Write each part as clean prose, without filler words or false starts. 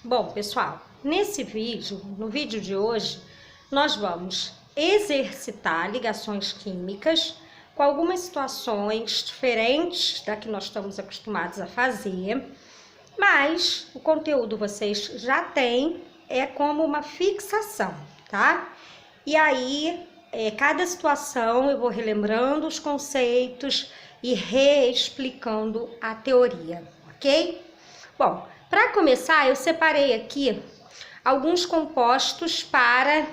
Bom, pessoal, no vídeo de hoje, nós vamos exercitar ligações químicas com algumas situações diferentes da que nós estamos acostumados a fazer, mas o conteúdo vocês já têm, é como uma fixação, tá? E aí, cada situação eu vou relembrando os conceitos e reexplicando a teoria, ok? Bom, para começar, eu separei aqui alguns compostos para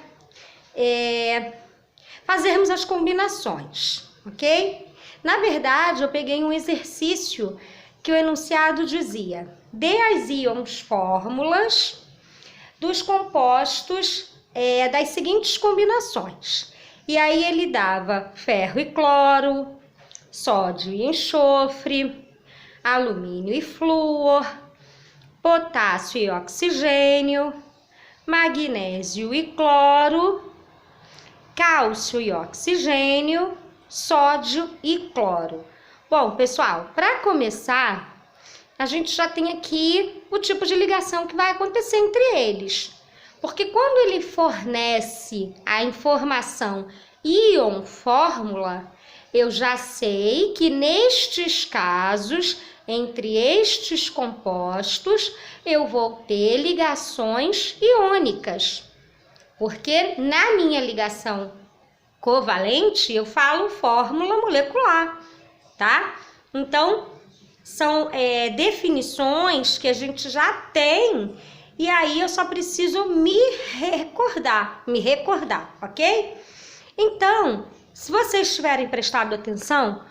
fazermos as combinações, ok? Na verdade, eu peguei um exercício que o enunciado dizia: dê as íons fórmulas dos compostos das seguintes combinações. E aí ele dava ferro e cloro, sódio e enxofre, alumínio e flúor, potássio e oxigênio, magnésio e cloro, cálcio e oxigênio, sódio e cloro. Bom, pessoal, para começar, a gente já tem aqui o tipo de ligação que vai acontecer entre eles. Porque quando ele fornece a informação íon fórmula, eu já sei que nestes casos, entre estes compostos, eu vou ter ligações iônicas. Porque na minha ligação covalente, eu falo fórmula molecular, tá? Então, são definições que a gente já tem, e aí eu só preciso me recordar, ok? Então, se vocês tiverem prestado atenção,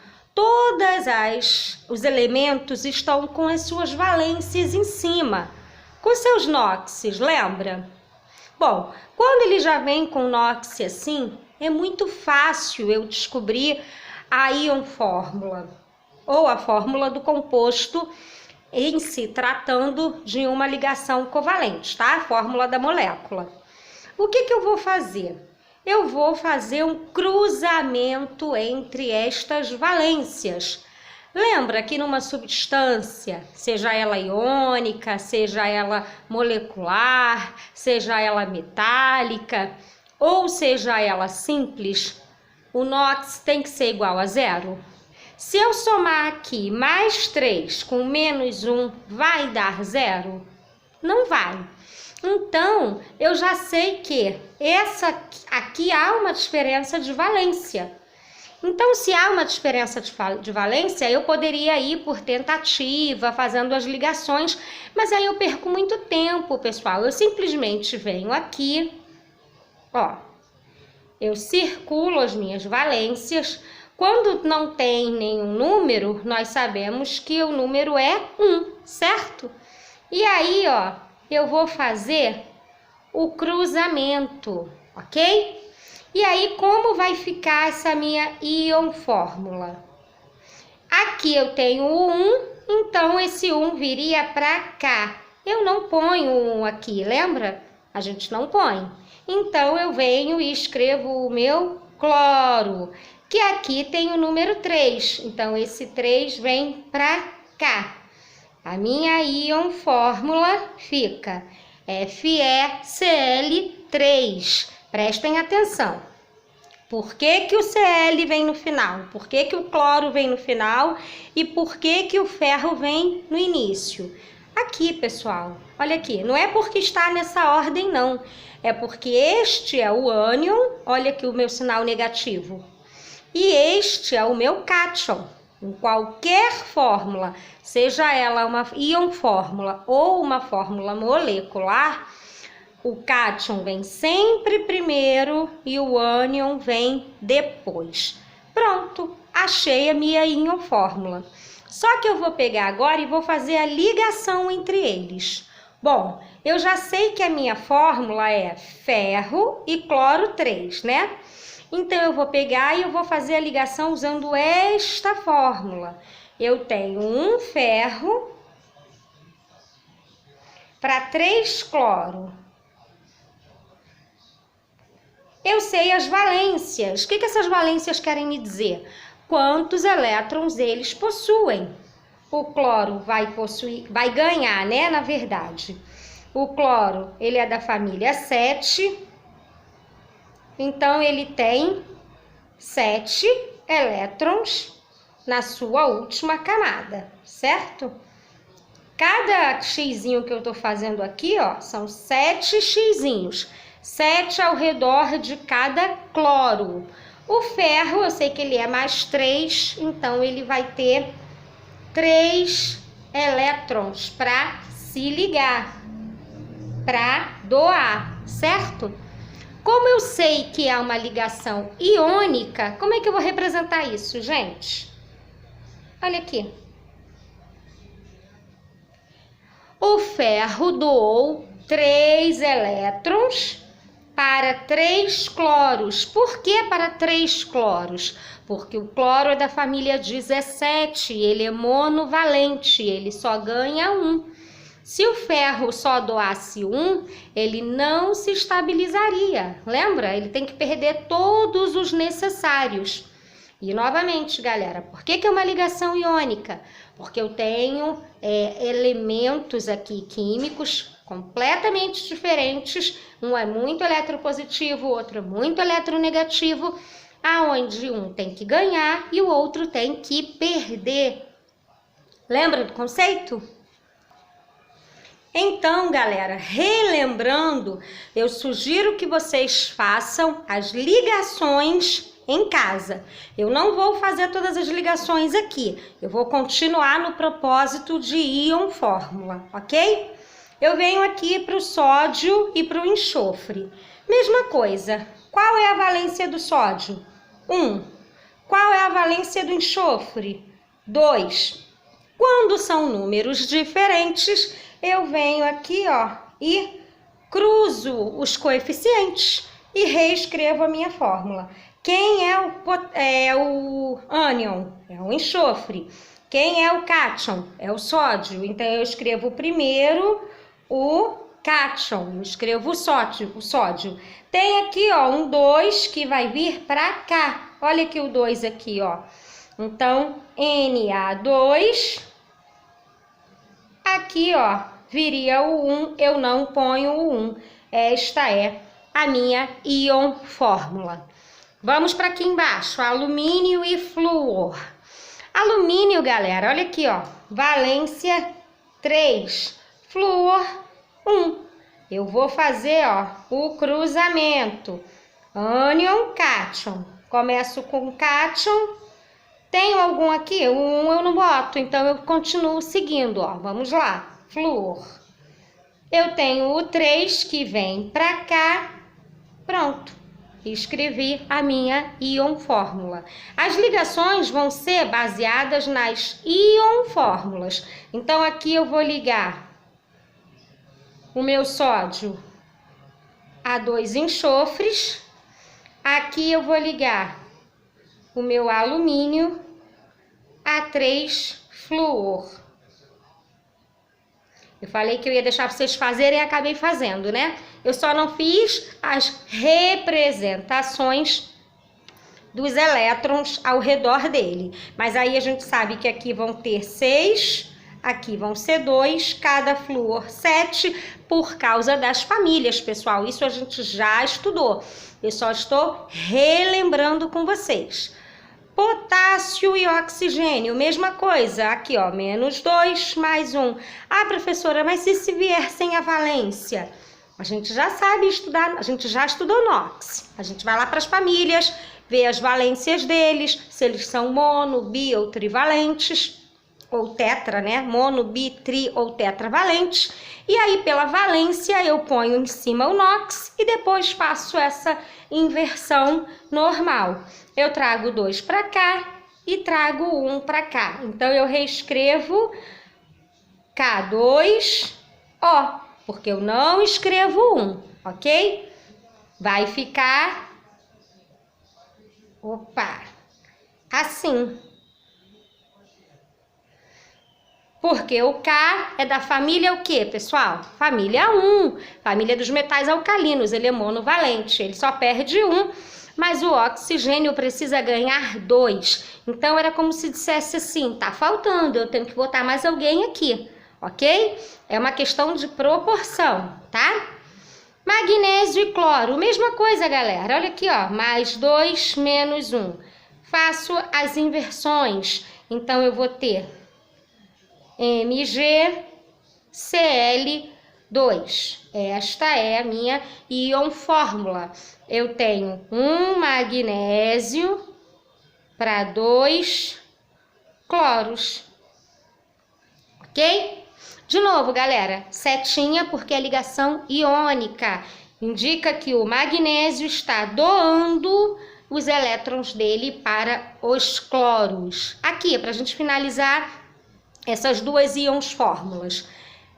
os elementos estão com as suas valências em cima, com seus NOxes, lembra? Bom, quando ele já vem com NOx assim, é muito fácil eu descobrir a íon fórmula, ou a fórmula do composto em si, tratando de uma ligação covalente, tá? A fórmula da molécula. O que eu vou fazer? Eu vou fazer um cruzamento entre estas valências. Lembra que numa substância, seja ela iônica, seja ela molecular, seja ela metálica, ou seja ela simples, o NOx tem que ser igual a zero? Se eu somar aqui mais 3 com menos 1, vai dar zero? Não vai. Então, eu já sei que aqui há uma diferença de valência. Então, se há uma diferença de valência, eu poderia ir por tentativa, fazendo as ligações, mas aí eu perco muito tempo, pessoal. Eu simplesmente venho aqui, ó, eu circulo as minhas valências. Quando não tem nenhum número, nós sabemos que o número é 1, certo? E aí, ó, eu vou fazer o cruzamento, ok? E aí, como vai ficar essa minha íon fórmula? Aqui eu tenho o 1, então esse 1 viria para cá. Eu não ponho o 1 aqui, lembra? A gente não põe. Então, eu venho e escrevo o meu cloro, que aqui tem o número 3. Então, esse 3 vem para cá. A minha íon fórmula fica FeCl3. Prestem atenção. Por que o Cl vem no final? Por que o cloro vem no final? E por que o ferro vem no início? Aqui, pessoal, olha aqui. Não é porque está nessa ordem, não. É porque este é o ânion, olha aqui o meu sinal negativo. E este é o meu cátion. Em qualquer fórmula, seja ela uma íon fórmula ou uma fórmula molecular, o cátion vem sempre primeiro e o ânion vem depois. Pronto, achei a minha íon fórmula. Só que eu vou pegar agora e vou fazer a ligação entre eles. Bom, eu já sei que a minha fórmula é ferro e cloro 3, né? Então, eu vou pegar e eu vou fazer a ligação usando esta fórmula. Eu tenho um ferro para 3 cloro. Eu sei as valências. O que essas valências querem me dizer? Quantos elétrons eles possuem. O cloro vai ganhar, né, na verdade, O cloro, ele é da família 7, então ele tem 7 elétrons na sua última camada, certo? Cada xizinho que eu tô fazendo aqui, ó, são 7 xizinhos, 7 ao redor de cada cloro. O ferro, eu sei que ele é mais 3, então ele vai ter 3 elétrons para se ligar, para doar, certo? Como eu sei que é uma ligação iônica, como é que eu vou representar isso, gente? Olha aqui. O ferro doou 3 elétrons para 3 cloros. Por que para 3 cloros? Porque o cloro é da família 17, ele é monovalente, ele só ganha 1. Se o ferro só doasse 1, ele não se estabilizaria. Lembra? Ele tem que perder todos os necessários. E novamente, galera, por que é uma ligação iônica? Porque eu tenho elementos aqui químicos completamente diferentes. Um é muito eletropositivo, o outro é muito eletronegativo, aonde um tem que ganhar e o outro tem que perder. Lembra do conceito? Então, galera, relembrando, eu sugiro que vocês façam as ligações em casa. Eu não vou fazer todas as ligações aqui. Eu vou continuar no propósito de íon fórmula, ok? Eu venho aqui para o sódio e para o enxofre. Mesma coisa. Qual é a valência do sódio? 1. Qual é a valência do enxofre? 2. Quando são números diferentes, eu venho aqui, ó, e cruzo os coeficientes e reescrevo a minha fórmula. Quem é o ânion? É o enxofre. Quem é o cátion? É o sódio. Então, eu escrevo primeiro o cátion, eu escrevo o sódio. Tem aqui, ó, um 2 que vai vir para cá. Olha aqui o 2 aqui, ó. Então, Na2. Aqui, ó, viria o 1, eu não ponho o 1. Esta é a minha íon fórmula. Vamos para aqui embaixo, alumínio e flúor. Alumínio, galera, olha aqui, ó, valência 3, flúor 1. Eu vou fazer, ó, o cruzamento. Ânion, cátion. Começo com cátion. Tenho algum aqui? O 1 eu não boto, então eu continuo seguindo, ó. Vamos lá, flúor. Eu tenho o 3 que vem para cá. Pronto. Escrevi a minha íon fórmula. As ligações vão ser baseadas nas íon fórmulas. Então, aqui eu vou ligar o meu sódio a 2 enxofres. Aqui eu vou ligar o meu alumínio a 3 flúor. Eu falei que eu ia deixar vocês fazerem e acabei fazendo, né? Eu só não fiz as representações dos elétrons ao redor dele. Mas aí a gente sabe que aqui vão ter 6, aqui vão ser 2, cada flúor 7, por causa das famílias, pessoal. Isso a gente já estudou. Eu só estou relembrando com vocês. Potássio e oxigênio, mesma coisa. Aqui, ó, -2 mais 1. Ah, professora, mas e se vier sem a valência? A gente já sabe estudar, a gente já estudou NOx. A gente vai lá para as famílias, vê as valências deles, se eles são mono, bi ou trivalentes, ou tetra, né? Mono, bi, tri ou tetravalentes. E aí, pela valência, eu ponho em cima o NOx e depois faço essa inversão normal. Eu trago 2 para cá e trago 1 para cá. Então, eu reescrevo K2O, porque eu não escrevo 1, ok? Vai ficar, assim. Porque o K é da família o quê, pessoal? Família 1, família dos metais alcalinos, ele é monovalente, ele só perde 1, mas o oxigênio precisa ganhar 2. Então, era como se dissesse assim, tá faltando, eu tenho que botar mais alguém aqui. ok? É uma questão de proporção, tá? Magnésio e cloro, mesma coisa, galera. Olha aqui, ó, mais 2, menos 1. Faço as inversões. Então, eu vou ter MgCl2. Esta é a minha íon fórmula. Eu tenho um magnésio para 2 cloros, ok? De novo, galera, setinha porque é ligação iônica. Indica que o magnésio está doando os elétrons dele para os cloros. Aqui, para a gente finalizar essas duas íons fórmulas.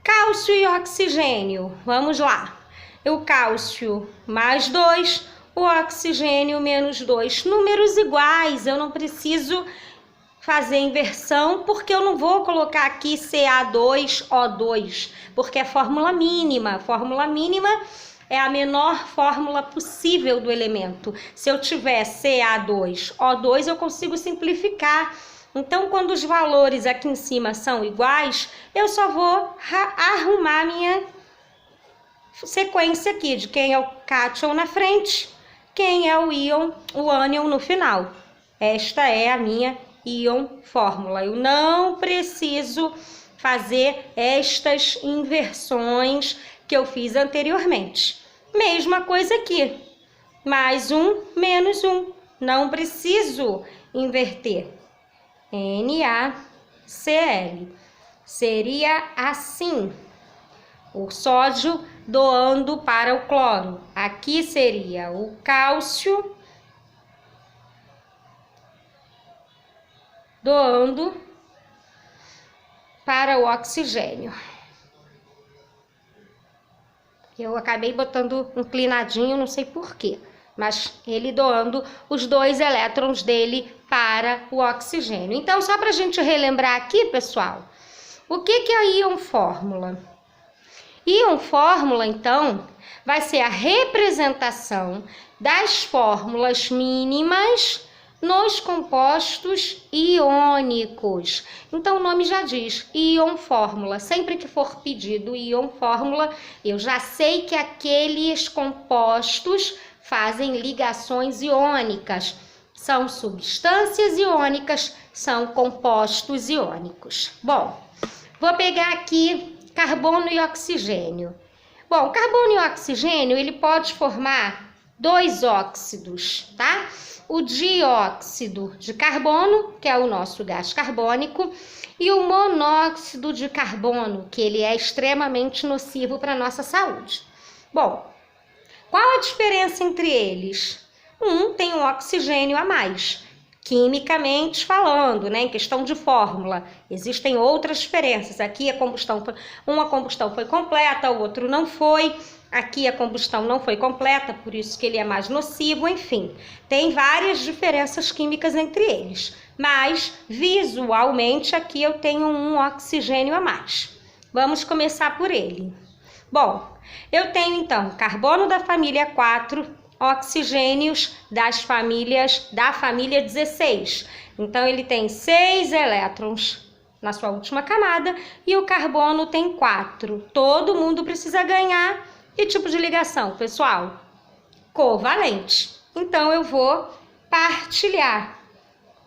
Cálcio e oxigênio. Vamos lá. O cálcio mais 2, o oxigênio menos 2. Números iguais, eu não preciso fazer inversão, porque eu não vou colocar aqui Ca2O2, porque é fórmula mínima. Fórmula mínima é a menor fórmula possível do elemento. Se eu tiver Ca2O2, eu consigo simplificar. Então, quando os valores aqui em cima são iguais, eu só vou arrumar minha sequência aqui de quem é o cátion na frente, quem é o íon, o ânion no final. Esta é a minha íon fórmula. Eu não preciso fazer estas inversões que eu fiz anteriormente. Mesma coisa aqui. Mais 1, menos 1. Não preciso inverter. NaCl. Seria assim. O sódio doando para o cloro. Aqui seria o cálcio doando para o oxigênio. Eu acabei botando inclinadinho, não sei porquê, mas ele doando os 2 elétrons dele para o oxigênio. Então, só para a gente relembrar aqui, pessoal, o que é a íon fórmula? Íon fórmula, então, vai ser a representação das fórmulas mínimas nos compostos iônicos. Então, o nome já diz, íon fórmula. Sempre que for pedido íon fórmula, eu já sei que aqueles compostos fazem ligações iônicas. São substâncias iônicas, são compostos iônicos. Bom, vou pegar aqui carbono e oxigênio. Bom, carbono e oxigênio, ele pode formar 2 óxidos, tá? O dióxido de carbono, que é o nosso gás carbônico, e o monóxido de carbono, que ele é extremamente nocivo para a nossa saúde. Bom, qual a diferença entre eles? Um tem um oxigênio a mais, quimicamente falando, né, em questão de fórmula. Existem outras diferenças. Aqui uma combustão foi completa, o outro não foi. Aqui a combustão não foi completa, por isso que ele é mais nocivo, enfim. Tem várias diferenças químicas entre eles, mas visualmente aqui eu tenho um oxigênio a mais. Vamos começar por ele. Bom, eu tenho então carbono da família 4, oxigênios da família 16. Então ele tem 6 elétrons na sua última camada e o carbono tem 4. Todo mundo precisa ganhar. Que tipo de ligação, pessoal? Covalente. Então, eu vou partilhar.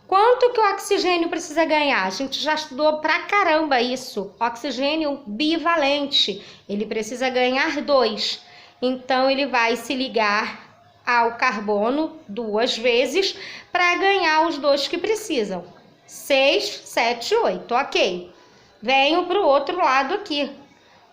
Quanto que o oxigênio precisa ganhar? A gente já estudou pra caramba isso. Oxigênio bivalente. Ele precisa ganhar 2. Então, ele vai se ligar ao carbono 2 vezes para ganhar os 2 que precisam. 6, 7, 8. Ok. Venho para o outro lado aqui.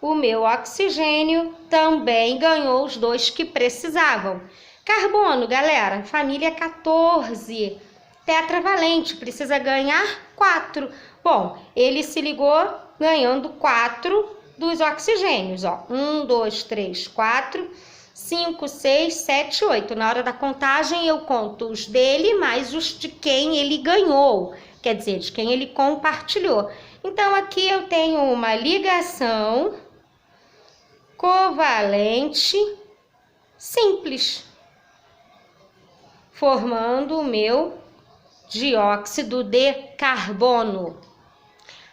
O meu oxigênio também ganhou os 2 que precisavam. Carbono, galera, família 14, tetravalente, precisa ganhar 4. Bom, ele se ligou ganhando 4 dos oxigênios, ó. 1, 2, 3, 4, 5, 6, 7, 8. Na hora da contagem eu conto os dele mais os de quem ele ganhou, quer dizer, de quem ele compartilhou. Então, aqui eu tenho uma ligação covalente simples, formando o meu dióxido de carbono.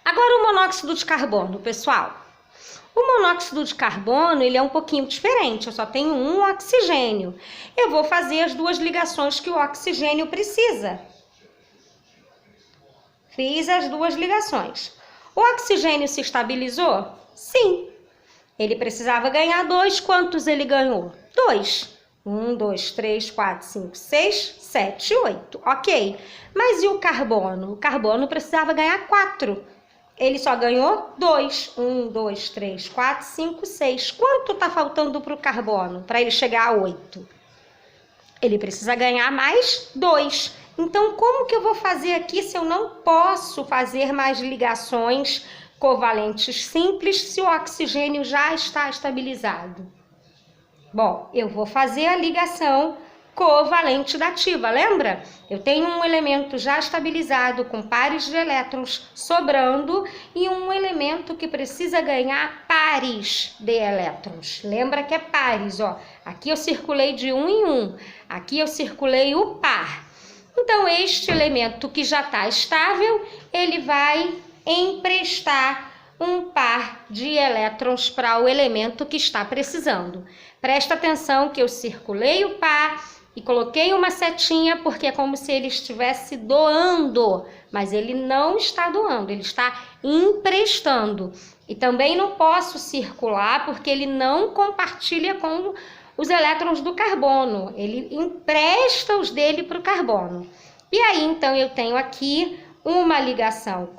Agora o monóxido de carbono, pessoal. O monóxido de carbono, ele é um pouquinho diferente, eu só tenho um oxigênio. Eu vou fazer as duas ligações que o oxigênio precisa. Fiz as duas ligações. O oxigênio se estabilizou? Sim. Ele precisava ganhar 2. Quantos ele ganhou? 2. 1, 2, 3, 4, 5, 6, 7, 8. Ok. Mas e o carbono? O carbono precisava ganhar 4. Ele só ganhou 2. 1, 2, 3, 4, 5, 6. Quanto está faltando para o carbono, para ele chegar a 8? Ele precisa ganhar mais 2. Então, como que eu vou fazer aqui se eu não posso fazer mais ligações covalentes simples se o oxigênio já está estabilizado? Bom, eu vou fazer a ligação covalente dativa, lembra? Eu tenho um elemento já estabilizado com pares de elétrons sobrando e um elemento que precisa ganhar pares de elétrons. Lembra que é pares, ó. Aqui eu circulei de 1 em 1, aqui eu circulei o par. Então, este elemento que já está estável, ele vai emprestar um par de elétrons para o elemento que está precisando. Presta atenção que eu circulei o par e coloquei uma setinha porque é como se ele estivesse doando, mas ele não está doando, ele está emprestando. E também não posso circular porque ele não compartilha com os elétrons do carbono, ele empresta os dele para o carbono. E aí, então, eu tenho aqui uma ligação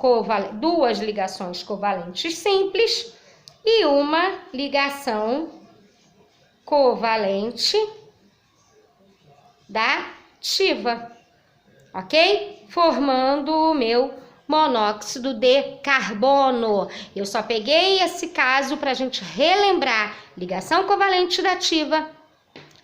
duas ligações covalentes simples e uma ligação covalente dativa, ok? Formando o meu monóxido de carbono. Eu só peguei esse caso para a gente relembrar ligação covalente dativa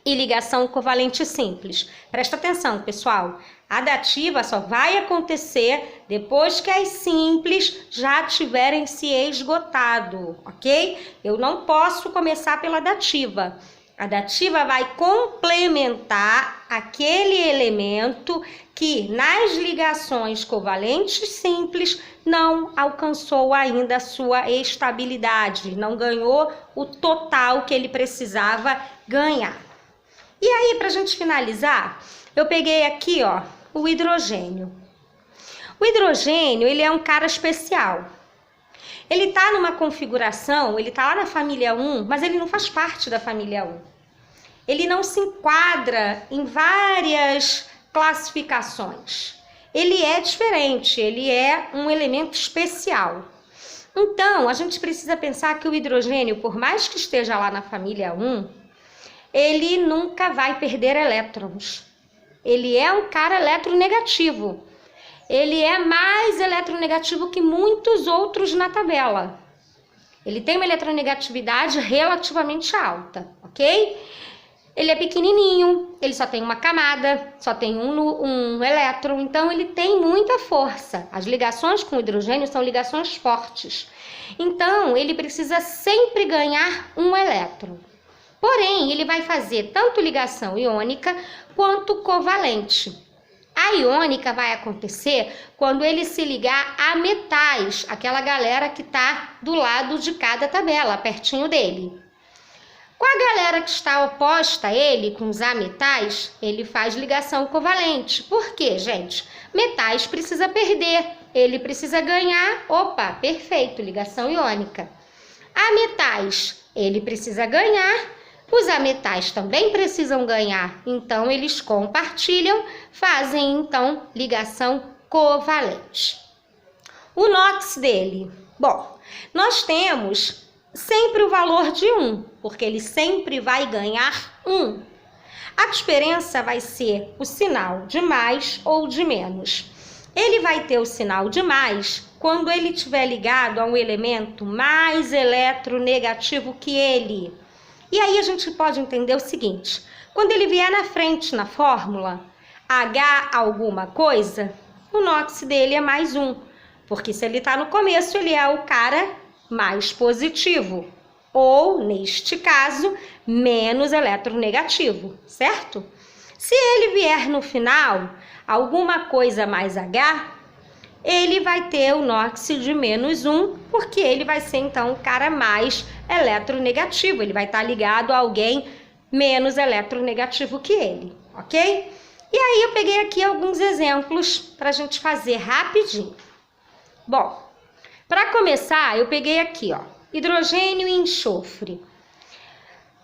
e ligação covalente simples. Presta atenção, pessoal. A dativa só vai acontecer depois que as simples já tiverem se esgotado, ok? Eu não posso começar pela dativa. A dativa vai complementar aquele elemento que nas ligações covalentes simples não alcançou ainda a sua estabilidade, não ganhou o total que ele precisava ganhar. E aí, para a gente finalizar, eu peguei aqui, ó, o hidrogênio. O hidrogênio, ele é um cara especial. Ele está numa configuração, ele está lá na família 1, mas ele não faz parte da família 1. Ele não se enquadra em várias classificações. Ele é diferente, ele é um elemento especial. Então, a gente precisa pensar que o hidrogênio, por mais que esteja lá na família 1, ele nunca vai perder elétrons. Ele é um cara eletronegativo. Ele é mais eletronegativo que muitos outros na tabela. Ele tem uma eletronegatividade relativamente alta, ok? Ele é pequenininho, ele só tem uma camada, só tem um elétron, então ele tem muita força. As ligações com o hidrogênio são ligações fortes. Então, ele precisa sempre ganhar um elétron. Porém, ele vai fazer tanto ligação iônica quanto covalente. A iônica vai acontecer quando ele se ligar a metais, aquela galera que está do lado de cada tabela, pertinho dele. Com a galera que está oposta a ele, com os ametais, ele faz ligação covalente. Por quê, gente? Metais precisa perder, ele precisa ganhar. Opa, perfeito, ligação iônica. Ametais, ele precisa ganhar. Os ametais também precisam ganhar, então eles compartilham, fazem então ligação covalente. O NOx dele, bom, nós temos sempre o valor de 1, porque ele sempre vai ganhar 1. A diferença vai ser o sinal de mais ou de menos. Ele vai ter o sinal de mais quando ele estiver ligado a um elemento mais eletronegativo que ele. E aí a gente pode entender o seguinte, quando ele vier na frente na fórmula, H alguma coisa, o NOx dele é mais 1, porque se ele está no começo, ele é o cara mais positivo, ou, neste caso, menos eletronegativo, certo? Se ele vier no final, alguma coisa mais H, ele vai ter o NOx de -1, porque ele vai ser, então, o cara mais eletronegativo. Ele vai estar ligado a alguém menos eletronegativo que ele, ok? E aí eu peguei aqui alguns exemplos para a gente fazer rapidinho. Bom, para começar, eu peguei aqui, ó, hidrogênio e enxofre.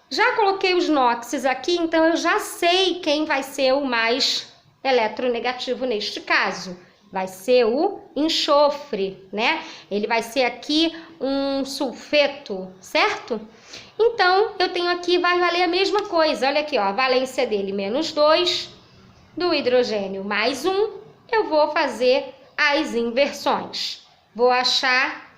Já coloquei os NOxes aqui, então eu já sei quem vai ser o mais eletronegativo neste caso. Vai ser o enxofre, né? Ele vai ser aqui um sulfeto, certo? Então, eu tenho aqui, vai valer a mesma coisa. Olha aqui, ó, a valência dele -2, do hidrogênio +1. Eu vou fazer as inversões. Vou achar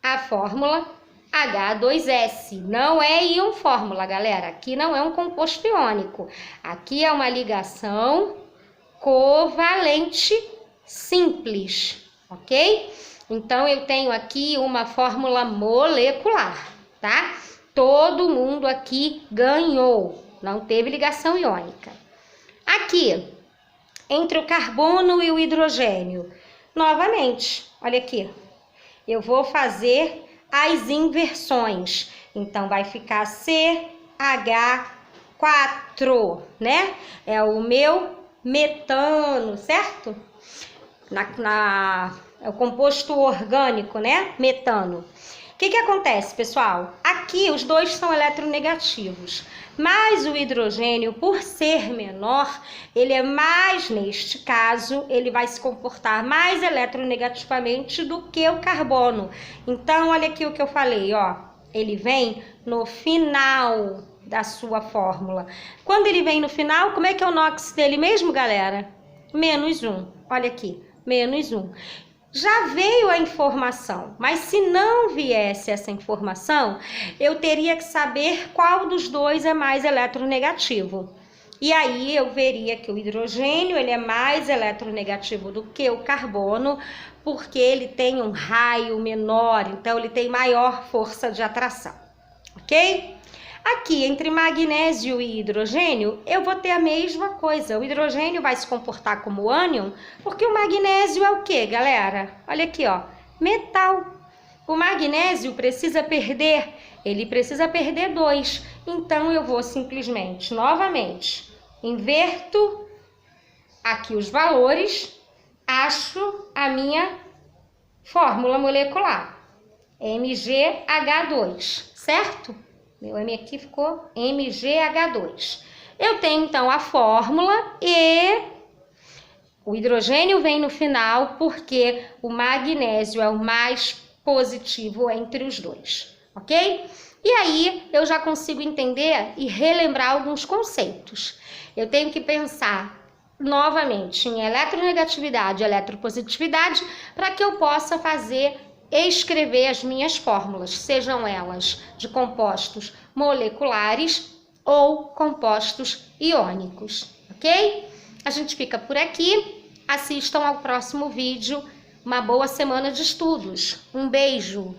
a fórmula H2S. Não é íon fórmula, galera. Aqui não é um composto iônico. Aqui é uma ligação covalente simples, ok? Então, eu tenho aqui uma fórmula molecular, tá? Todo mundo aqui ganhou. Não teve ligação iônica. Aqui, entre o carbono e o hidrogênio, novamente, olha aqui. Eu vou fazer as inversões. Então, vai ficar CH4, né? É o meu metano, certo? É o composto orgânico, né? Metano. O que acontece, pessoal? Aqui os dois são eletronegativos, mas o hidrogênio, por ser menor, ele é mais, neste caso, ele vai se comportar mais eletronegativamente do que o carbono. Então, olha aqui o que eu falei, ó. Ele vem no final da sua fórmula. Quando ele vem no final, como é que é o NOx dele mesmo, galera? -1. Olha aqui, -1. Já veio a informação, mas se não viesse essa informação, eu teria que saber qual dos dois é mais eletronegativo. E aí eu veria que o hidrogênio ele é mais eletronegativo do que o carbono, porque ele tem um raio menor, então ele tem maior força de atração, ok? Aqui, entre magnésio e hidrogênio, eu vou ter a mesma coisa. O hidrogênio vai se comportar como ânion, porque o magnésio é o quê, galera? Olha aqui, ó, metal. O magnésio precisa perder, ele precisa perder 2. Então, eu vou simplesmente, novamente, inverto aqui os valores, acho a minha fórmula molecular, MgH2, certo? Meu M aqui ficou MgH2. Eu tenho, então, a fórmula e o hidrogênio vem no final porque o magnésio é o mais positivo entre os dois, ok? E aí, eu já consigo entender e relembrar alguns conceitos. Eu tenho que pensar novamente em eletronegatividade e eletropositividade para que eu possa escrever as minhas fórmulas, sejam elas de compostos moleculares ou compostos iônicos, ok? A gente fica por aqui, assistam ao próximo vídeo, uma boa semana de estudos, um beijo!